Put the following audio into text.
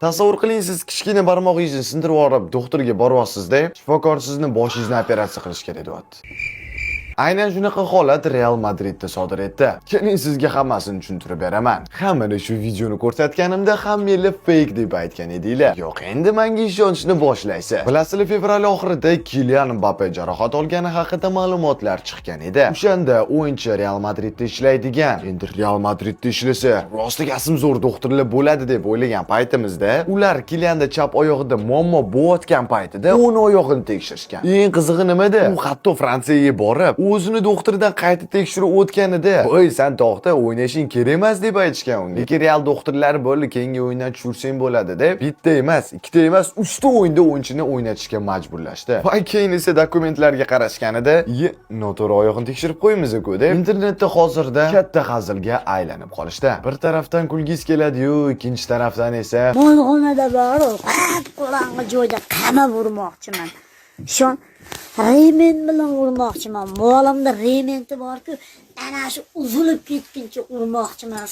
Tasavvur qiling, siz kichkina barmog'ingizni sindirib olib, doktorga boryapsiz-da, shifokor sizni boshingizni operatsiya qilish kerak deyapti. Aynan shunaqa holat Real Madridda sodir etdi. Keling sizga hammasini tushuntirib beraman. Hammani shu videoni ko'rsatganimda hammanglar fake deb aytgan edinglar. Yo'q, endi menga ishonishni boshlaysiz. Bilasizlar, fevral oxirida Kylian Mbappe jarohat olgani haqida ma'lumotlar chiqqan edi. O'shanda o'yinchi Real Madridda ishlaydigan. Endi Real Madridda ishlasa, rostiga zo'r doktorlar bo'ladi deb o'ylagan paytimizda, ular Kylianda chap oyog'ida muammo bo'layotgan paytida o'ng oyog'ini tekshirishgan. Eng qizig'i nimada? U hatto Fransiyaga borib, o'zini doktordan qayta tekshirib o'tganida, "Voy, sen to'xta, o'ynashing kerak emas" deb aytishgan unga. Lekin Real doktorlari bo'ldi, keyingi o'yindan tushursang bo'ladi deb, bitta emas, ikkita emas, 3 ta o'yinda o'yinchini o'ynatishga majburlashdi. Va keyin esa dokumentlarga qarashganida, noto'g'ri oyog'ini tekshirib qo'ymiz-ku deb, internetda hozirda katta hazilga aylanib qolishdi. Bir tarafdan kulgis keladi-yu, ikkinchi tarafdan esa Mo'lg'onada bor, qorong'i joyda qamab urmoqchiman. Shon remen bilan urmoqchiman. Mo'limda rementi bor-ku, ana shu uzilib ketguncha urmoqchiman.